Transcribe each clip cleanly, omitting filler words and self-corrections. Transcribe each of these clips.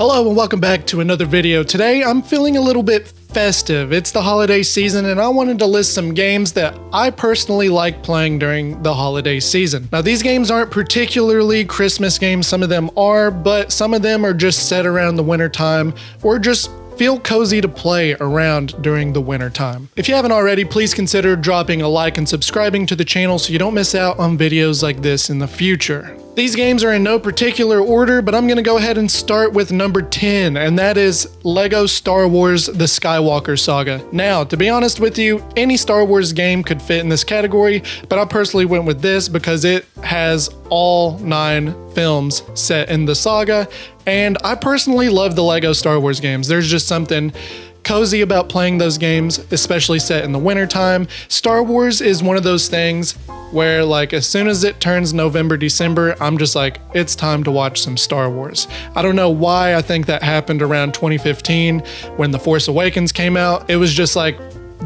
Hello and welcome back to another video. Today I'm feeling a little bit festive. It's the holiday season and I wanted to list some games that I personally like playing during the holiday season. Now these games aren't particularly Christmas games, some of them are, but some of them are just set around the winter time or just feel cozy to play around during the winter time. If you haven't already, please consider dropping a like and subscribing to the channel so you don't miss out on videos like this in the future. These games are in no particular order, but I'm gonna go ahead and start with number 10, and that is LEGO Star Wars The Skywalker Saga. Now, to be honest with you, any Star Wars game could fit in this category, but I personally went with this because it has all 9 films set in the saga, and I personally love the LEGO Star Wars games. There's just something cozy about playing those games, especially set in the winter time. Star Wars is one of those things where, like, as soon as it turns November, December, I'm just like, it's time to watch some Star Wars. I don't know why. I think that happened around 2015 when The Force Awakens came out. It was just like,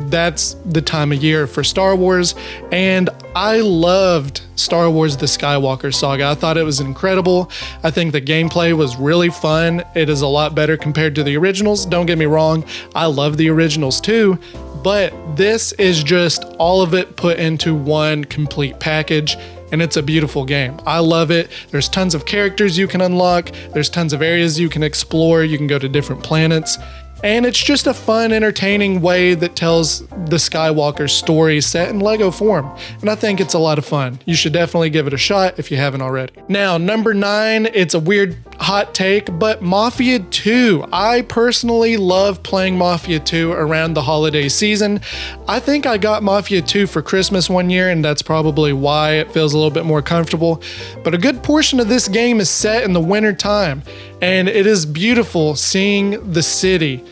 that's the time of year for Star Wars, and I loved Star Wars The Skywalker Saga. I thought it was incredible. I think the gameplay was really fun. It is a lot better compared to the originals. Don't get me wrong, I love the originals too, but this is just all of it put into one complete package, and it's a beautiful game. I love it. There's tons of characters you can unlock. There's tons of areas you can explore. You can go to different planets. And it's just a fun, entertaining way that tells the Skywalker story set in LEGO form. And I think it's a lot of fun. You should definitely give it a shot if you haven't already. Now, number 9, it's a weird hot take, but Mafia II. I personally love playing Mafia II around the holiday season. I think I got Mafia II for Christmas one year, and that's probably why it feels a little bit more comfortable. But a good portion of this game is set in the winter time, and it is beautiful seeing the city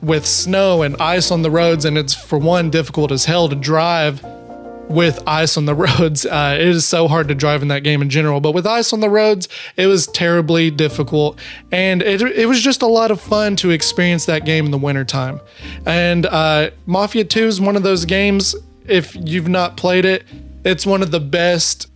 with snow and ice on the roads, and it's, for one, difficult as hell to drive with ice on the roads. It is so hard to drive in that game in general, but with ice on the roads, it was terribly difficult, and it was just a lot of fun to experience that game in the wintertime. And Mafia 2 is one of those games, if you've not played it, it's one of the best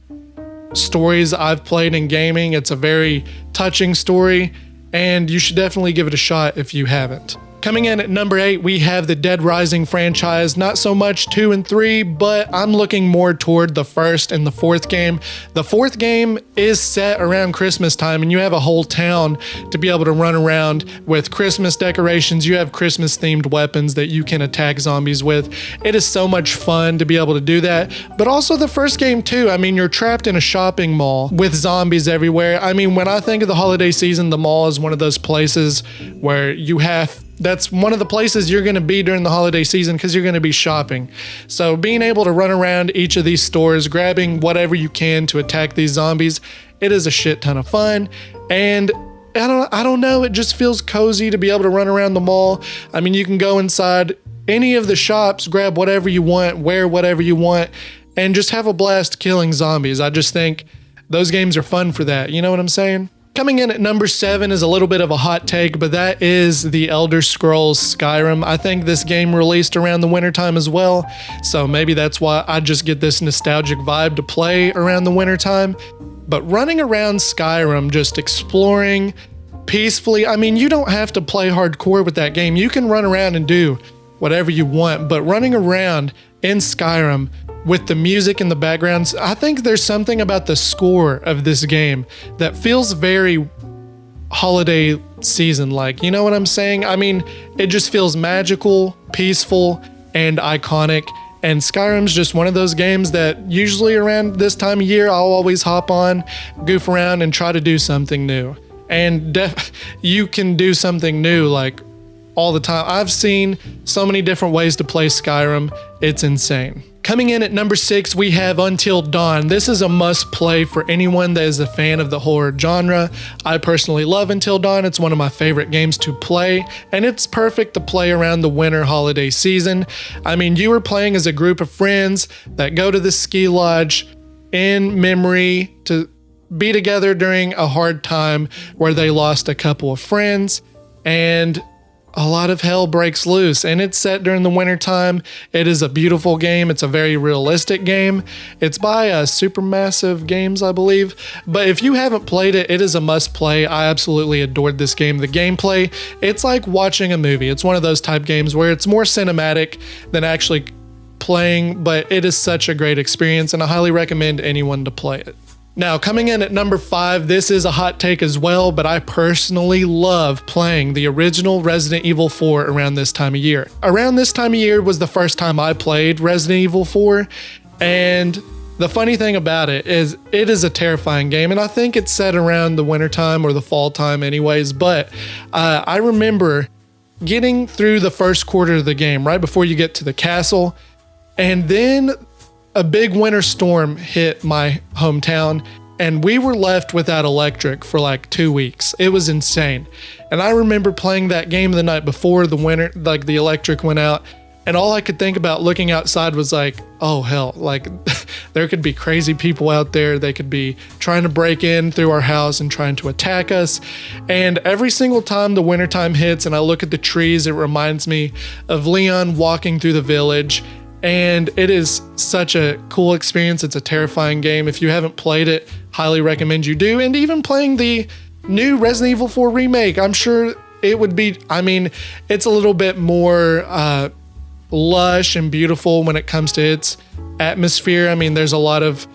stories I've played in gaming. It's a very touching story, and you should definitely give it a shot if you haven't. Coming in at number 8, we have the Dead Rising franchise. Not so much 2 and 3, but I'm looking more toward the first and the fourth game. The fourth game is set around Christmas time, and you have a whole town to be able to run around with Christmas decorations. You have Christmas themed weapons that you can attack zombies with. It is so much fun to be able to do that. But also the first game too. I mean, you're trapped in a shopping mall with zombies everywhere. I mean, when I think of the holiday season, the mall is one of those places where that's one of the places you're going to be during the holiday season because you're going to be shopping. So being able to run around each of these stores, grabbing whatever you can to attack these zombies, it is a shit ton of fun. And I don't know, it just feels cozy to be able to run around the mall. I mean, you can go inside any of the shops, grab whatever you want, wear whatever you want, and just have a blast killing zombies. I just think those games are fun for that. You know what I'm saying? Coming in at number 7 is a little bit of a hot take, but that is the Elder Scrolls Skyrim. I think this game released around the wintertime as well, so maybe that's why I just get this nostalgic vibe to play around the wintertime. But running around Skyrim, just exploring peacefully, I mean, you don't have to play hardcore with that game. You can run around and do whatever you want, but running around in Skyrim with the music in the backgrounds, I think there's something about the score of this game that feels very holiday season-like. You know what I'm saying? I mean, it just feels magical, peaceful, and iconic. And Skyrim's just one of those games that usually around this time of year, I'll always hop on, goof around, and try to do something new. And you can do something new like all the time. I've seen so many different ways to play Skyrim. It's insane. Coming in at number 6, we have Until Dawn. This is a must play for anyone that is a fan of the horror genre. I personally love Until Dawn. It's one of my favorite games to play, and it's perfect to play around the winter holiday season. I mean, you are playing as a group of friends that go to the ski lodge in memory to be together during a hard time where they lost a couple of friends, and a lot of hell breaks loose, and it's set during the wintertime. It is a beautiful game. It's a very realistic game. It's by Supermassive Games, I believe. But if you haven't played it, it is a must play. I absolutely adored this game. The gameplay, it's like watching a movie. It's one of those type games where it's more cinematic than actually playing, but it is such a great experience, and I highly recommend anyone to play it. Now, coming in at number 5, this is a hot take as well, but I personally love playing the original Resident Evil 4 around this time of year. Around this time of year was the first time I played Resident Evil 4, and the funny thing about it is a terrifying game, and I think it's set around the wintertime or the fall time anyways, but I remember getting through the first quarter of the game right before you get to the castle, and then a big winter storm hit my hometown, and we were left without electric for like 2 weeks. It was insane. And I remember playing that game the night before the winter, like the electric went out, and all I could think about looking outside was like, oh hell, like there could be crazy people out there. They could be trying to break in through our house and trying to attack us. And every single time the wintertime hits and I look at the trees, it reminds me of Leon walking through the village. And it is such a cool experience. It's a terrifying game. If you haven't played it, highly recommend you do. And even playing the new Resident Evil 4 remake, I'm sure it would be, I mean, it's a little bit more lush and beautiful when it comes to its atmosphere. I mean, there's a lot of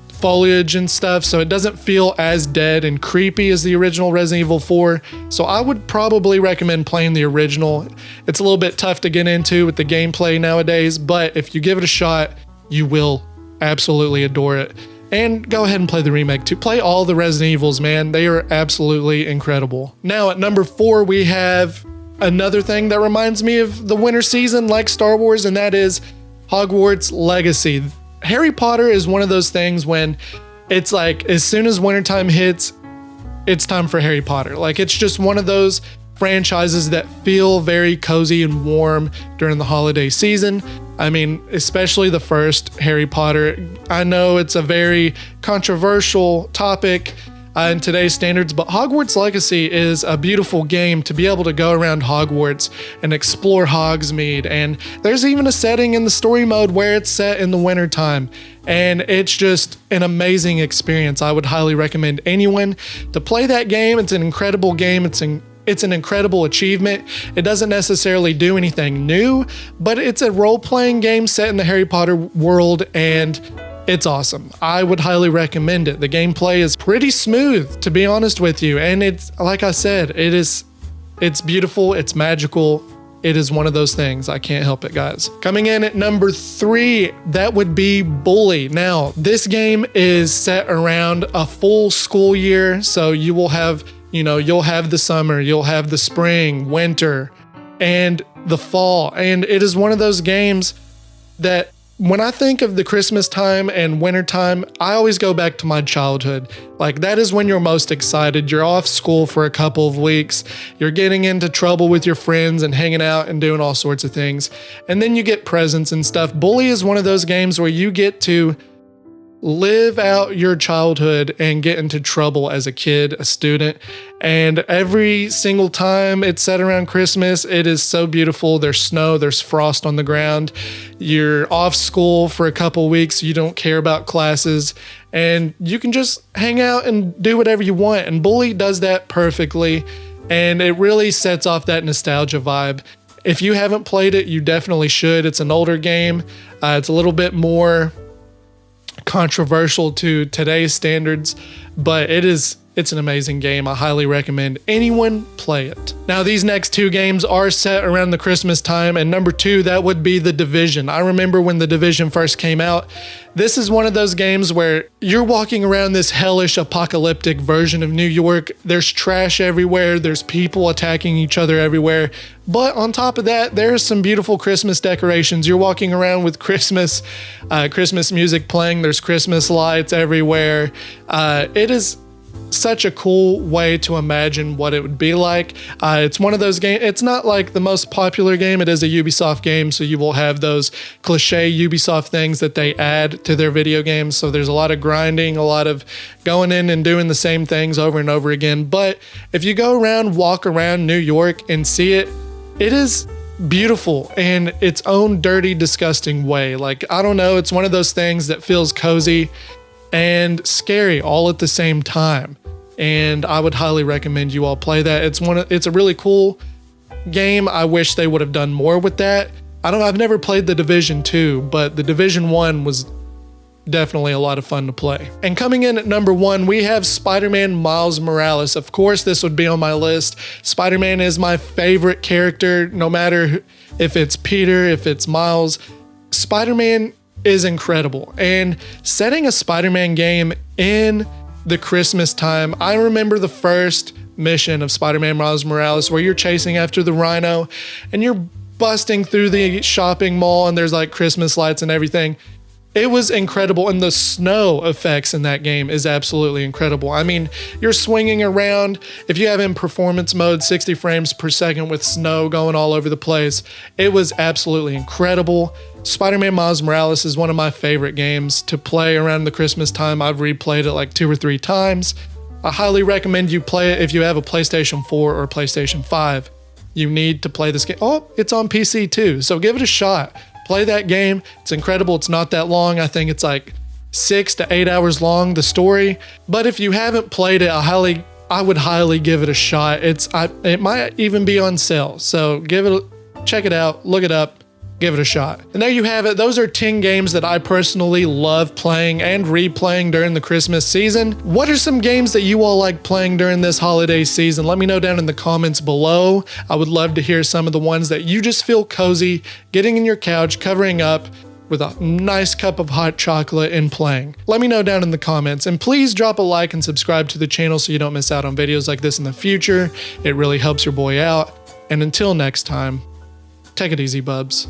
foliage and stuff, so it doesn't feel as dead and creepy as the original Resident Evil 4. So I would probably recommend playing the original. It's a little bit tough to get into with the gameplay nowadays, but if you give it a shot, you will absolutely adore it. And go ahead and play the remake too. Play all the Resident Evils, man. They are absolutely incredible. Now at number 4, we have another thing that reminds me of the winter season like Star Wars, and that is Hogwarts Legacy. Harry Potter is one of those things when it's like as soon as wintertime hits, it's time for Harry Potter. Like it's just one of those franchises that feel very cozy and warm during the holiday season. I mean, especially the first Harry Potter. I know it's a very controversial topic in today's standards, but Hogwarts Legacy is a beautiful game to be able to go around Hogwarts and explore Hogsmeade. And there's even a setting in the story mode where it's set in the wintertime. And it's just an amazing experience. I would highly recommend anyone to play that game. It's an incredible game. It's an incredible achievement. It doesn't necessarily do anything new, but it's a role-playing game set in the Harry Potter world, and it's awesome. I would highly recommend it. The gameplay is pretty smooth, to be honest with you, and it's, like I said, it's beautiful, it's magical. It is one of those things. I can't help it, guys. Coming in at number 3, that would be Bully. Now, this game is set around a full school year, so you will have, you'll have the summer, you'll have the spring, winter, and the fall. And it is one of those games that when I think of the Christmas time and winter time, I always go back to my childhood. Like that is when you're most excited. You're off school for a couple of weeks. You're getting into trouble with your friends and hanging out and doing all sorts of things. And then you get presents and stuff. Bully is one of those games where you get to live out your childhood and get into trouble as a kid, a student. And every single time it's set around Christmas, it is so beautiful. There's snow, there's frost on the ground. You're off school for a couple weeks. You don't care about classes and you can just hang out and do whatever you want. And Bully does that perfectly. And it really sets off that nostalgia vibe. If you haven't played it, you definitely should. It's an older game. It's a little bit more controversial to today's standards, but it's an amazing game. I highly recommend anyone play it. Now, these next 2 games are set around the Christmas time, and number 2, that would be The Division. I remember when The Division first came out. This is one of those games where you're walking around this hellish apocalyptic version of New York. There's trash everywhere. There's people attacking each other everywhere. But on top of that, there's some beautiful Christmas decorations. You're walking around with Christmas music playing. There's Christmas lights everywhere. such a cool way to imagine what it would be like. It's one of those games, it's not like the most popular game, it is a Ubisoft game, so you will have those cliche Ubisoft things that they add to their video games. So there's a lot of grinding, a lot of going in and doing the same things over and over again. But if you go around, walk around New York and see it, it is beautiful in its own dirty, disgusting way. Like, I don't know, it's one of those things that feels cozy and scary all at the same time. And I would highly recommend you all play that. It's a really cool game. I wish they would have done more with that. I've never played the Division 2, but the Division 1 was definitely a lot of fun to play. And coming in at number 1, we have Spider-Man Miles Morales. Of course, this would be on my list. Spider-Man is my favorite character, no matter if it's Peter, if it's Miles. Spider-Man is incredible. And setting a Spider-Man game in the Christmas time, I remember the first mission of Spider-Man Miles Morales where you're chasing after the Rhino and you're busting through the shopping mall and there's like Christmas lights and everything. It was incredible, and the snow effects in that game is absolutely incredible. I mean, you're swinging around. If you have in performance mode, 60 frames per second with snow going all over the place, it was absolutely incredible. Spider-Man Miles Morales is one of my favorite games to play around the Christmas time. I've replayed it like 2 or 3 times. I highly recommend you play it if you have a PlayStation 4 or PlayStation 5. You need to play this game. Oh, it's on PC too, so give it a shot. Play that game. It's incredible. It's not that long. I think it's like 6 to 8 hours long, the story. But if you haven't played it, I would highly give it a shot. It might even be on sale. So check it out, look it up, give it a shot. And there you have it. Those are 10 games that I personally love playing and replaying during the Christmas season. What are some games that you all like playing during this holiday season? Let me know down in the comments below. I would love to hear some of the ones that you just feel cozy, getting in your couch, covering up with a nice cup of hot chocolate and playing. Let me know down in the comments, and please drop a like and subscribe to the channel so you don't miss out on videos like this in the future. It really helps your boy out. And until next time, take it easy, bubs.